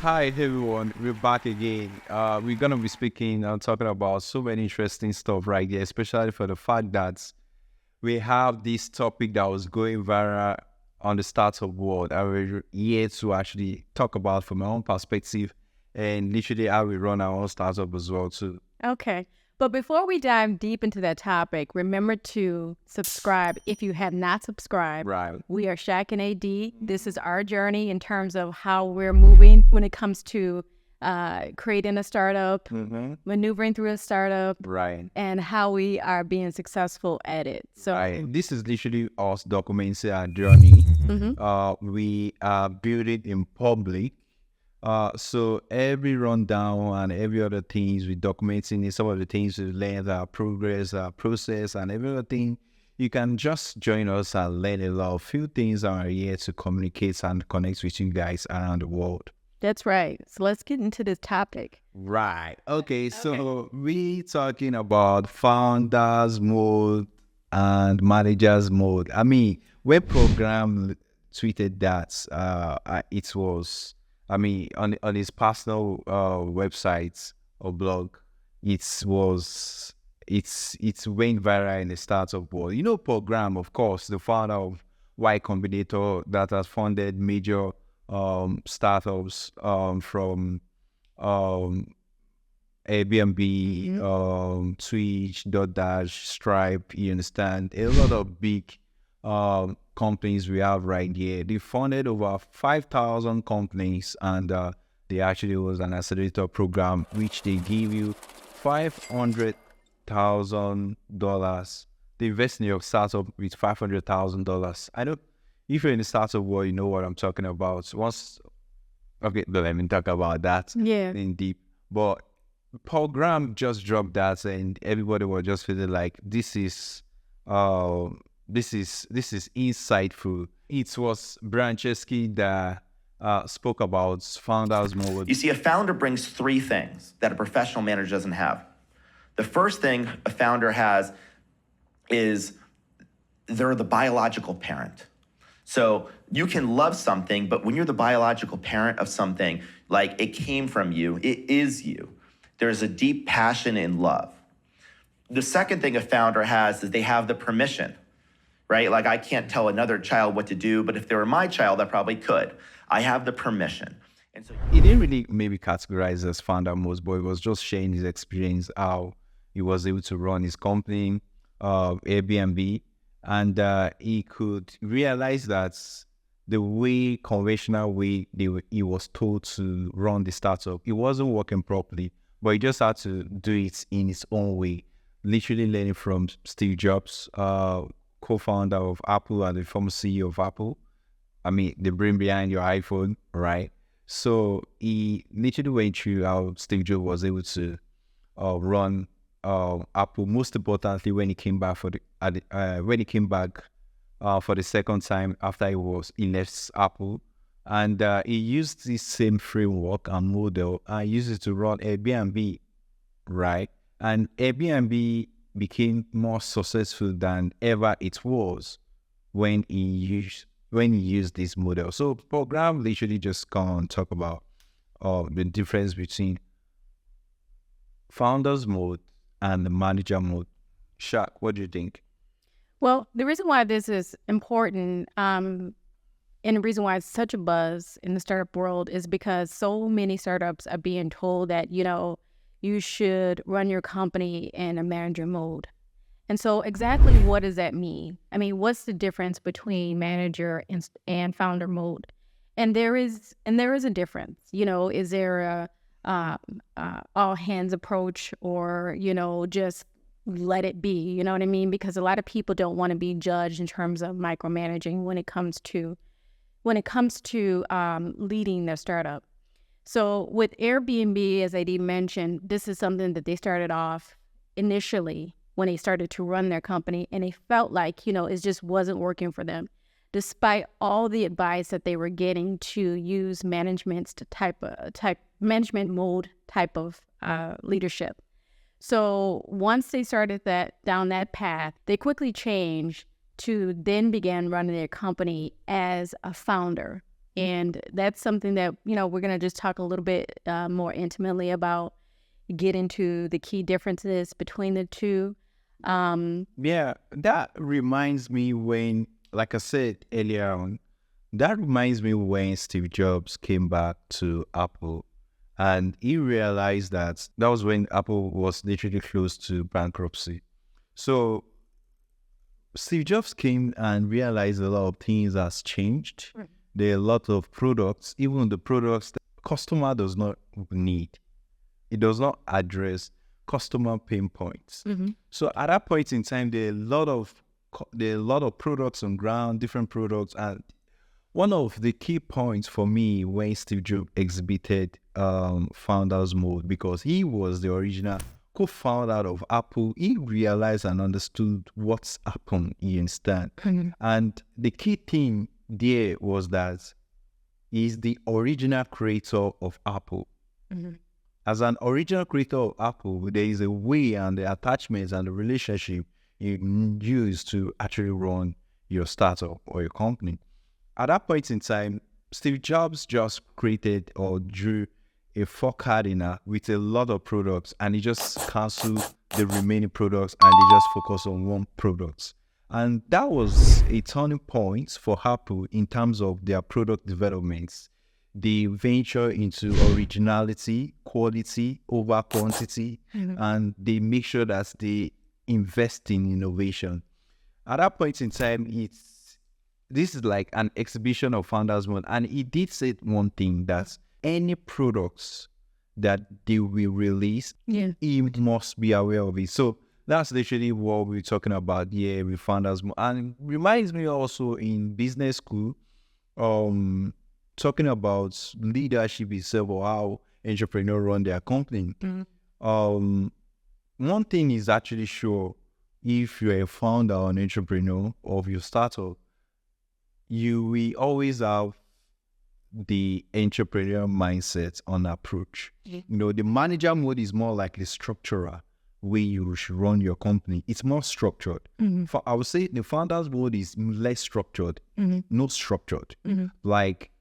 Hi everyone, we're back again. We're gonna be speaking and talking about so many interesting stuff right here, especially for the fact that we have this topic that was going viral on the startup world, and we're here to actually talk about from my own perspective and literally how we run our own startup as well too. Okay. But before we dive deep into that topic, remember to subscribe if you have not subscribed. Right. We are Shaq and AD. This is our journey in terms of how we're moving when it comes to creating a startup, maneuvering through a startup, Right. and how we are being successful at it. So This is literally us documenting our journey. Mhm. We are building in public. So every rundown and every other things we documenting is some of the things we learn, our progress, our process, and every other thing. You can just join us and learn a lot. Few things are here to communicate and connect with you guys around the world. that's right. So let's get into this topic. Right. Okay. So we talking about founders mode and managers mode. I mean, when program tweeted that, it was, I mean, on his personal website or blog, it went viral in the startup world. You know, program, of course, the founder of Y Combinator that has funded major startups from um Airbnb, Twitch, DoorDash, Stripe, you understand? A lot of big companies we have right here. They funded over 5,000 companies, and they actually was an accelerator program which they give you $500,000. They invest in your startup with $500,000. I know if you're in the startup world, you know what I'm talking about. Okay, let me talk about that Yeah. in deep. But Paul Graham just dropped that, and everybody was just feeling like this is insightful. It was Chesky that spoke about founders mode. You see, a founder brings three things that a professional manager doesn't have. The first thing a founder has is they're the biological parent. So you can love something, but when you're the biological parent of something, like it came from you, it is you. There's a deep passion and love. The second thing a founder has is they have the permission, right? Like I can't tell another child what to do, but if they were my child, I probably could. I have the permission. And so he didn't really maybe categorize as founder mode, but he was just sharing his experience, how he was able to run his company, Airbnb, and he could realize that the way conventional way he was told to run the startup, it wasn't working properly, but he just had to do it in his own way, literally learning from Steve Jobs, co-founder of Apple and the former CEO of Apple. I mean, the brain behind your iPhone, right? So he literally went through how Steve Jobs was able to run Apple. Most importantly, when he came back for the second time after he left Apple, and he used this same framework and model and used it to run Airbnb, right? And Airbnb became more successful than ever it was when he used this model. So program literally just come and talk about the difference between founders mode and the manager mode. Shaq, what do you think? Well, the reason why this is important, and the reason why it's such a buzz in the startup world is because so many startups are being told that, you should run your company in a manager mode. And so exactly what does that mean? I mean, what's the difference between manager and founder mode? And there is a difference. Is there a all hands approach, or just let it be? You know what I mean? Because a lot of people don't want to be judged in terms of micromanaging when it comes to leading their startup. So with Airbnb, as AD mentioned, this is something that they started off initially when they started to run their company, and they felt like, it just wasn't working for them, despite all the advice that they were getting to use management mode type of leadership. So once they started down that path, they quickly changed to then begin running their company as a founder. And that's something that, we're going to just talk a little bit more intimately about, get into the key differences between the two. Yeah, that reminds me when, like I said earlier on, that reminds me when Steve Jobs came back to Apple and he realized that was when Apple was literally close to bankruptcy. So Steve Jobs came and realized a lot of things has changed. Right. There are a lot of products, even the products that customer does not need. It does not address customer pain points. Mm-hmm. So at that point in time, there are a lot of products on ground, different products, and one of the key points for me when Steve Jobs exhibited founders mode, because he was the original co-founder of Apple, he realized and understood what's happened instant. Mm-hmm. And the key thing there was that he's the original creator of Apple. Mm-hmm. As an original creator of Apple, there is a way and the attachments and the relationship you use to actually run your startup or your company. At that point in time, Steve Jobs just created or drew a forecardinal with a lot of products, and he just canceled the remaining products and they just focus on one product. And that was a turning point for Apple in terms of their product developments. They venture into originality, quality over quantity, and they make sure that they invest in innovation. At that point in time, this is like an exhibition of founders mode. And he did say one thing, that any products that they will release, he must be aware of it. So that's literally what we're talking about here with founders mode. And it reminds me also in business school, talking about leadership itself or how entrepreneurs run their company. Mm-hmm. One thing is actually sure, if you're a founder or an entrepreneur of your startup, you will always have the entrepreneurial mindset on approach. Mm-hmm. The manager mode is more like the structural way you should run your company. It's more structured. Mm-hmm. I would say the founders mode is less structured, not structured. Mm-hmm. Like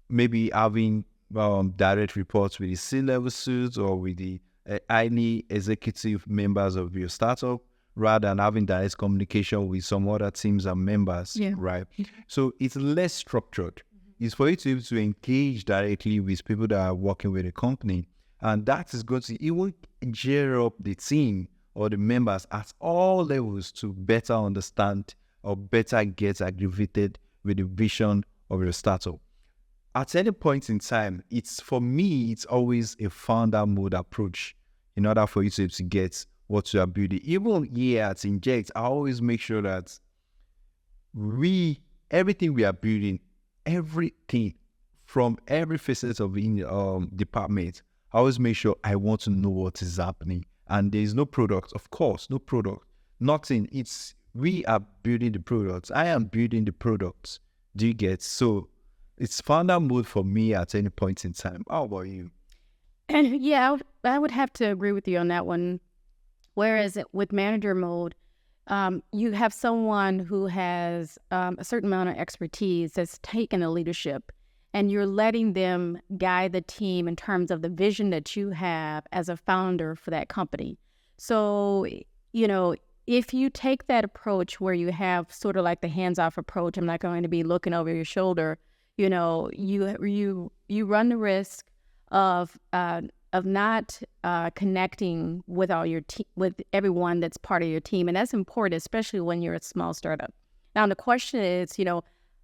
maybe having direct reports with the C-level suits or with the highly executive members of your startup, rather than having direct communication with some other teams and members, right? So it's less structured. It's for you to be able to engage directly with people that are working with the company. And that is going to even gear up the team or the members at all levels to better understand or better get aggravated with the vision of your startup. At any point in time, for me, it's always a founder mode approach in order for you to get what you are building. Even here at Nject, I always make sure that everything we are building, everything from every facet of the department, I always make sure I want to know what is happening. And there is no product, of course, no product, nothing. We are building the products. I am building the products. Do you get? So it's founder mode for me at any point in time. How about you? And yeah, I would have to agree with you on that one. Whereas with manager mode, you have someone who has a certain amount of expertise that's taken the leadership, and you're letting them guide the team in terms of the vision that you have as a founder for that company. So, if you take that approach where you have sort of like the hands-off approach, I'm not going to be looking over your shoulder, you run the risk of not connecting with all your with everyone that's part of your team, and that's important, especially when you're a small startup. Now, the question is,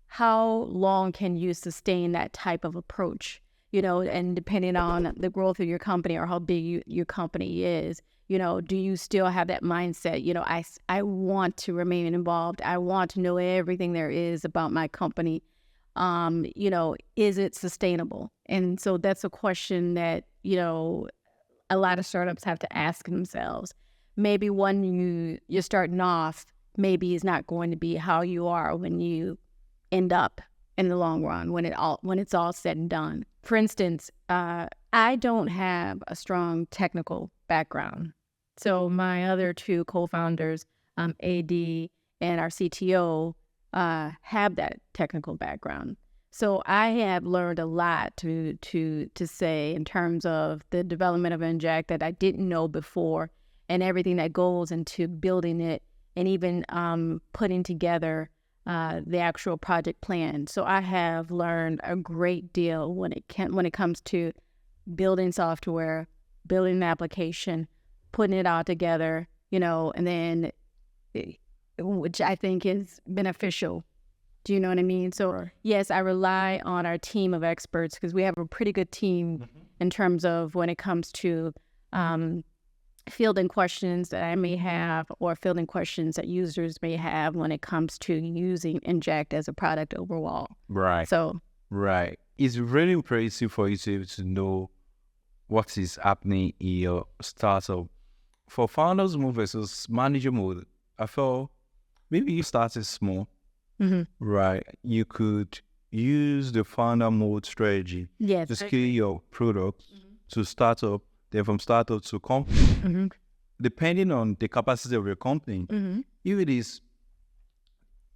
how long can you sustain that type of approach? And depending on the growth of your company or how big your company is, do you still have that mindset? I want to remain involved. I want to know everything there is about my company. Is it sustainable? And so that's a question that, a lot of startups have to ask themselves. Maybe when you're starting off, maybe it's not going to be how you are when you end up in the long run, when it's all said and done. For instance, I don't have a strong technical background. So my other two co-founders, AD and our CTO have that technical background. So I have learned a lot to say in terms of the development of Nject that I didn't know before, and everything that goes into building it, and even putting together the actual project plan. So I have learned a great deal when it comes to building software, building an application, putting it all together, and then, which I think is beneficial. Do you know what I mean? So yes, I rely on our team of experts because we have a pretty good team in terms of when it comes to fielding questions that I may have, or fielding questions that users may have when it comes to using Nject as a product overall. Right. So It's really impressive for you to be able to know what is happening in your startup. For founders mode versus manager mode, I felt maybe you started small, right? You could use the founder mode strategy to scale your product to startup, then from startup to company. Depending on the capacity of your company, if it is,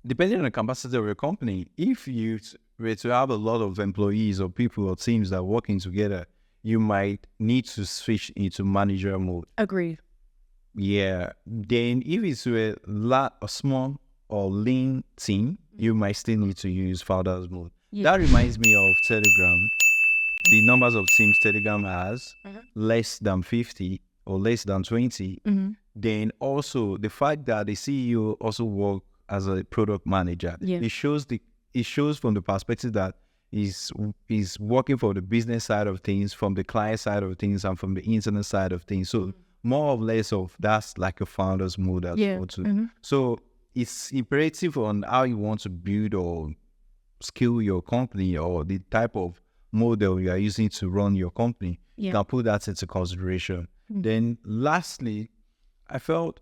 depending on the capacity of your company, if you were to have a lot of employees or people or teams that are working together, you might need to switch into manager mode. Agreed. Yeah. Then if it's a small or lean team, you might still need to use founders mode. That reminds me of Telegram. The numbers of teams Telegram has, less than 50 or less than 20. Then also the fact that the CEO also work as a product manager. It shows from the perspective that he's working for the business side of things, from the client side of things, and from the internet side of things. So more or less of that's like a founder's mode as well too. So it's imperative on how you want to build or scale your company, or the type of model you are using to run your company. You can put that into consideration. Then lastly, I felt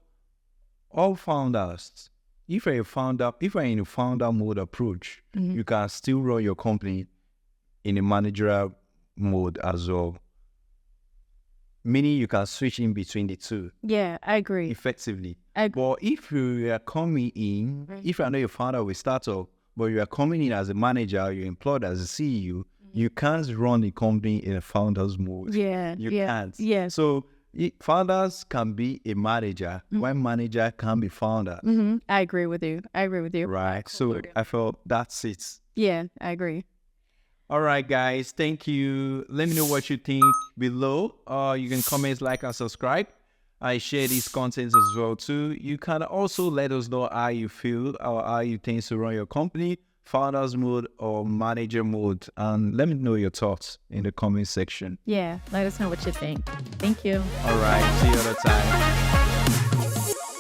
all founders, if you're in a founder mode approach, you can still run your company in a managerial mode as well. Meaning you can switch in between the two. Yeah, I agree. Effectively. But if you are coming in, if you're not a founder of a startup, but you are coming in as a manager, you're employed as a CEO, you can't run the company in a founder's mode. You can't. Yeah. So founders can be a manager, one manager can be founder. I agree with you. Right. So I felt that's it. Yeah, I agree. All right, guys. Thank you. Let me know what you think below. You can comment, like, and subscribe. I share these contents as well too. You can also let us know how you feel or how you think to run your company, founders mode or manager mode, and let me know your thoughts in the comment section. Yeah, let us know what you think. Thank you. All right. See you other time.